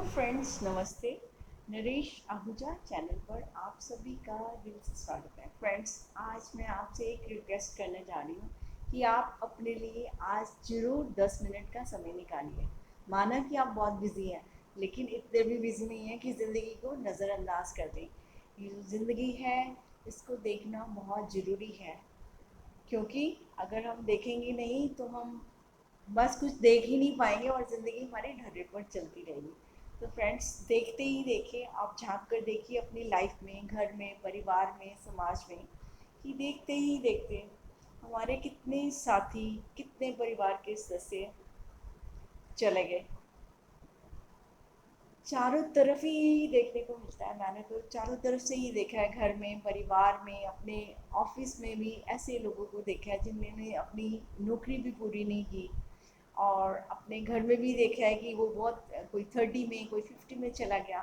Friends, नमस्ते। Naresh Ahuja channel पर आप सभी का दिल से स्वागत है। फ्रेंड्स, आज मैं आपसे एक रिक्वेस्ट करने जा रही हूँ कि आप अपने लिए आज ज़रूर 10 मिनट का समय निकालिए। माना कि आप बहुत बिजी हैं, लेकिन इतने भी बिजी नहीं है कि ज़िंदगी को नज़रअंदाज कर दें। ये जो ज़िंदगी है, इसको देखना बहुत ज़रूरी है, क्योंकि अगर हम देखेंगे नहीं तो हम बस कुछ देख ही नहीं पाएंगे और ज़िंदगी हमारी ढर्रे पर चलती रहेगी। तो फ्रेंड्स, देखते ही देखे आप झांक कर देखिए अपनी लाइफ में, घर में, परिवार में, समाज में, कि देखते ही देखते हमारे कितने साथी, कितने परिवार के सदस्य चले गए। चारों तरफ ही यही देखने को मिलता है। मैंने तो चारों तरफ से ही देखा है, घर में, परिवार में, अपने ऑफिस में भी ऐसे लोगों को देखा है जिन्होंने अपनी नौकरी भी पूरी नहीं की, और अपने घर में भी देखा है कि वो बहुत, कोई 30 में, कोई 50 में चला गया।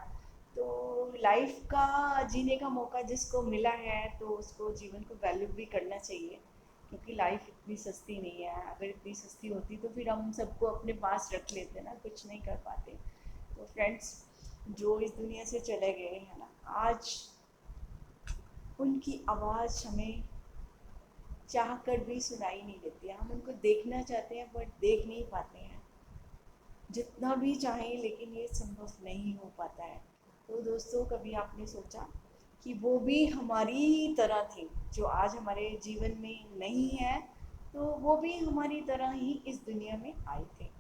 तो लाइफ का जीने का मौका जिसको मिला है तो उसको जीवन को वैल्यू भी करना चाहिए, क्योंकि लाइफ इतनी सस्ती नहीं है। अगर इतनी सस्ती होती तो फिर हम सबको अपने पास रख लेते ना, कुछ नहीं कर पाते। तो फ्रेंड्स, जो इस दुनिया से चले गए हैं ना, आज उनकी आवाज़ हमें चाह कर भी सुनाई नहीं देती है। हम उनको देखना चाहते हैं बट देख नहीं पाते हैं, जितना भी चाहें, लेकिन ये संभव नहीं हो पाता है। तो दोस्तों, कभी आपने सोचा कि वो भी हमारी ही तरह थी, जो आज हमारे जीवन में नहीं है, तो वो भी हमारी तरह ही इस दुनिया में आए थे।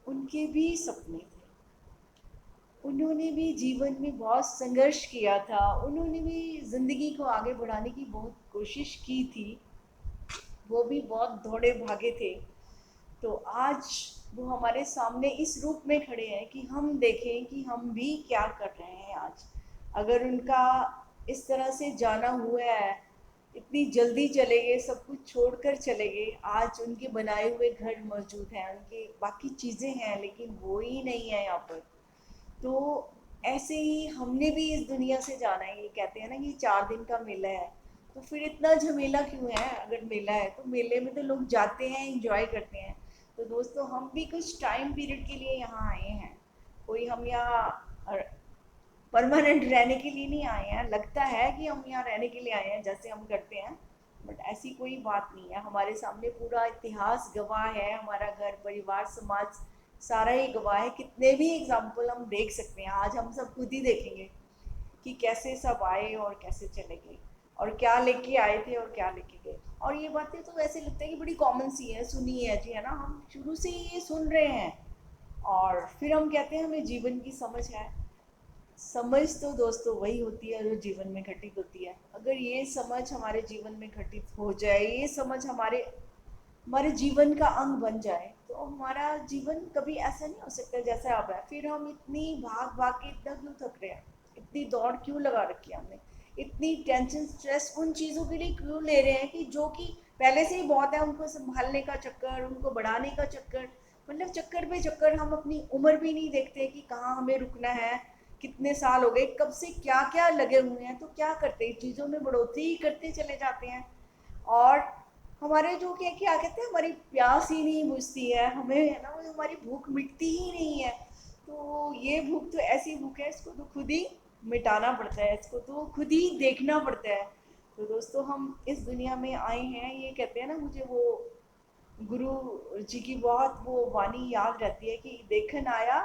उनके भी सपने थे, उन्होंने भी जीवन में बहुत संघर्ष किया था, उन्होंने भी ज़िंदगी को आगे बढ़ाने की बहुत कोशिश की थी, वो भी बहुत दौड़े भागे थे। तो आज वो हमारे सामने इस रूप में खड़े हैं कि हम देखें कि हम भी क्या कर रहे हैं आज। अगर उनका इस तरह से जाना हुआ है, इतनी जल्दी चले गए, सब कुछ छोड़कर चले गए, आज उनके बनाए हुए घर मौजूद हैं, उनके बाकी चीज़ें हैं, लेकिन वो ही नहीं है यहाँ पर। तो ऐसे ही हमने भी इस दुनिया से जाना है। ये कहते हैं ना कि 4 दिन का मेला है, तो फिर इतना झमेला क्यों है? अगर मेला है तो मेले में तो लोग जाते हैं, एंजॉय करते हैं। तो दोस्तों, हम भी कुछ टाइम पीरियड के लिए यहाँ आए हैं। कोई हम यहाँ परमानेंट रहने के लिए नहीं आए हैं। लगता है कि हम यहाँ रहने के लिए आए हैं, जैसे हम करते हैं, बट ऐसी कोई बात नहीं है। हमारे सामने पूरा इतिहास गवाह है, हमारा घर परिवार समाज सारा ही गवाह है। कितने भी एग्जाम्पल हम देख सकते हैं, आज हम सब खुद ही देखेंगे कि कैसे सब आए और कैसे चले गए, और क्या लेके आए थे और क्या लेके गए। और ये बातें तो ऐसे लगता है कि बड़ी कॉमन सी है, सुनी है जी, है ना, हम शुरू से ही ये सुन रहे हैं, और फिर हम कहते हैं हमें जीवन की समझ है। समझ तो दोस्तों वही होती है जो जीवन में घटित होती है। अगर ये समझ हमारे जीवन में घटित हो जाए, ये समझ हमारे हमारे जीवन का अंग बन जाए, तो हमारा जीवन कभी ऐसा नहीं हो सकता जैसे अब है। फिर हम इतनी भाग भाग के इतना क्यों थक रहे हैं, इतनी दौड़ क्यों लगा रखी है हमने, इतनी टेंशन स्ट्रेस उन चीज़ों के लिए क्यों ले रहे हैं कि जो कि पहले से ही बहुत है, उनको संभालने का चक्कर, उनको बढ़ाने का चक्कर, मतलब चक्कर पे चक्कर। हम अपनी उम्र भी नहीं देखते कि कहाँ हमें रुकना है, कितने साल हो गए, कब से क्या क्या लगे हुए हैं, तो क्या करते हैं, चीज़ों में बढ़ोतरी ही करते चले जाते हैं। और हमारे जो क्या क्या कहते हैं, हमारी प्यास ही नहीं बुझती है हमें, है ना, वो हमारी भूख मिटती ही नहीं है। तो ये भूख तो ऐसी भूख है, इसको तो खुद ही मिटाना पड़ता है, इसको तो खुद ही देखना पड़ता है। तो दोस्तों, हम इस दुनिया में आए हैं, ये कहते हैं ना, मुझे वो गुरु जी की बहुत वो वाणी याद रहती है कि देखन आया,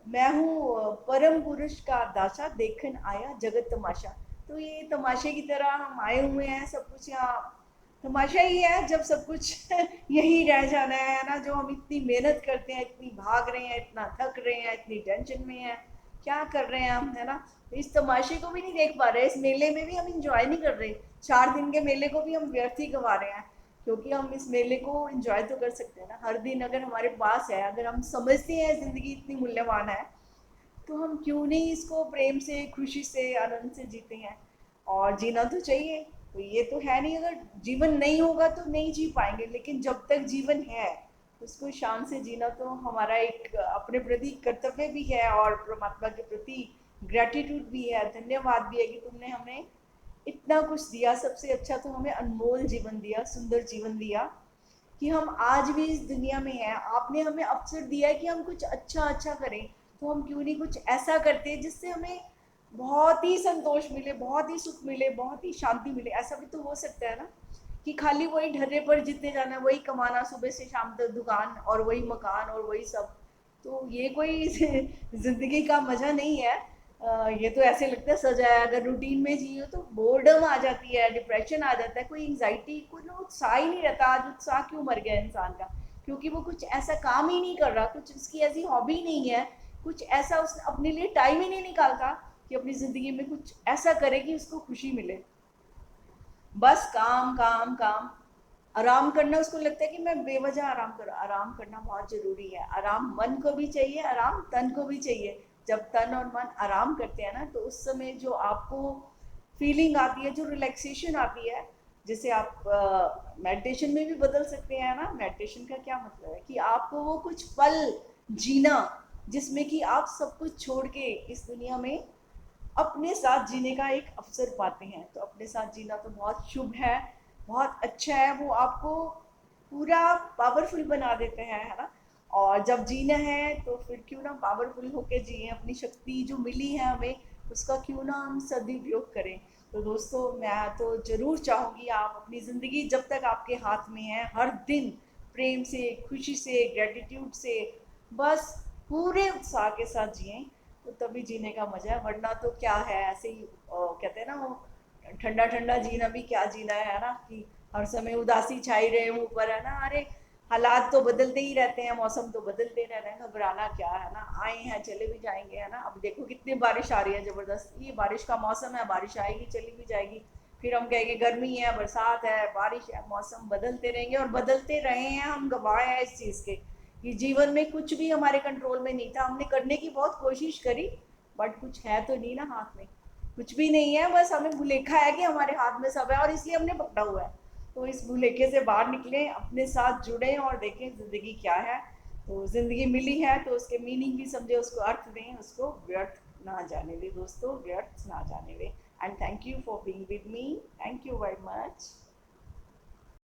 मैं हूँ परम पुरुष का दासा, देखन आया जगत तमाशा। तो ये तमाशे की तरह हम आए हुए हैं, सब कुछ यहाँ तमाशा ही है, जब सब कुछ यही रह जाना है ना। जो हम इतनी मेहनत करते हैं, इतनी भाग रहे हैं, इतना थक रहे हैं, इतनी टेंशन में है, क्या कर रहे हैं हम, है ना। तो इस तमाशे को भी नहीं देख पा रहे, इस मेले में भी हम इंजॉय नहीं कर रहे। 4 दिन के मेले को भी हम व्यर्थ ही गवा रहे हैं, क्योंकि हम इस मेले को एंजॉय तो कर सकते हैं ना। हर दिन अगर हमारे पास है, अगर हम समझते हैं ज़िंदगी इतनी मूल्यवान है, तो हम क्यों नहीं इसको प्रेम से, खुशी से, आनंद से जीते हैं। और जीना तो चाहिए। तो ये तो है नहीं, अगर जीवन नहीं होगा तो नहीं जी पाएंगे, लेकिन जब तक जीवन है उसको शान से जीना तो हमारा एक अपने प्रति कर्तव्य भी है, और परमात्मा के प्रति ग्रेटिट्यूड भी है, धन्यवाद भी है कि तुमने हमें इतना कुछ दिया। सबसे अच्छा तो हमें अनमोल जीवन दिया, सुंदर जीवन दिया, कि हम आज भी इस दुनिया में हैं। आपने हमें अवसर दिया है कि हम कुछ अच्छा अच्छा करें, तो हम क्यों नहीं कुछ ऐसा करते हैं जिससे हमें बहुत ही संतोष मिले, बहुत ही सुख मिले, बहुत ही शांति मिले। ऐसा भी तो हो सकता है ना कि खाली वही ढर्रे पर जितने जाना, वही कमाना, सुबह से शाम तक दुकान और वही मकान और वही सब। तो ये कोई जिंदगी का मजा नहीं है। ये तो ऐसे लगता है सजा है। अगर रूटीन में जियो तो बोर्डम आ जाती है, डिप्रेशन आ जाता है, कोई एंग्जाइटी, कोई ना उत्साह ही नहीं रहता। आज उत्साह क्यों मर गया इंसान का? क्योंकि वो कुछ ऐसा काम ही नहीं कर रहा, कुछ उसकी ऐसी हॉबी नहीं है, कुछ ऐसा उसने अपने लिए टाइम ही नहीं निकालता कि अपनी जिंदगी में कुछ ऐसा करे कि उसको खुशी मिले। बस काम काम काम। आराम करना उसको लगता है कि मैं बेवजह आराम करूं। आराम करना बहुत जरूरी है। आराम मन को भी चाहिए, आराम तन को भी चाहिए। जब तन और मन आराम करते हैं ना, तो उस समय जो आपको फीलिंग आती है, जो रिलैक्सेशन आती है, जिसे आप मेडिटेशन में भी बदल सकते हैं ना। मेडिटेशन का क्या मतलब है कि आपको वो कुछ पल जीना जिसमें कि आप सब कुछ छोड़ के इस दुनिया में अपने साथ जीने का एक अवसर पाते हैं। तो अपने साथ जीना तो बहुत शुभ है, बहुत अच्छा है। वो आपको पूरा पावरफुल बना देते हैं, है ना। और जब जीना है तो फिर क्यों ना पावरफुल होके जिए। अपनी शक्ति जो मिली है हमें, उसका क्यों ना हम सदुपयोग करें। तो दोस्तों, मैं तो जरूर चाहूँगी आप अपनी ज़िंदगी जब तक आपके हाथ में है, हर दिन प्रेम से, खुशी से, ग्रेटिट्यूड से, बस पूरे उत्साह के साथ जिए। तो तभी जीने का मजा है। वरना तो क्या है, ऐसे ही कहते हैं ना वो, ठंडा ठंडा जीना भी क्या जीना है ना, कि हर समय उदासी छाई रहे मुंह पर, है ना। अरे हालात तो बदलते ही रहते हैं, मौसम तो बदलते रह रहे हैं, घबराना क्या है ना। आए हैं चले भी जाएंगे, है ना। अब देखो कितनी बारिश आ रही है जबरदस्त, ये बारिश का मौसम है, बारिश आएगी चली भी जाएगी। फिर हम कहेंगे गर्मी है, बरसात है, बारिश है, मौसम बदलते रहेंगे और बदलते रहे हैं। हम गवाह हैं इस चीज के कि जीवन में कुछ भी हमारे कंट्रोल में नहीं था। हमने करने की बहुत कोशिश करी, बट कुछ है तो नहीं ना हाथ में। कुछ भी नहीं है, बस हमें भुलेखा है कि हमारे हाथ में सब है और इसलिए हमने पकड़ा हुआ है। तो इस भुलेखे से बाहर निकलें, अपने साथ जुड़ें और देखें जिंदगी क्या है। तो जिंदगी मिली है तो उसके मीनिंग भी समझे, उसको अर्थ दें, उसको व्यर्थ ना जाने दें दोस्तों, व्यर्थ ना जाने दें। And thank you for being with me. Thank you very much.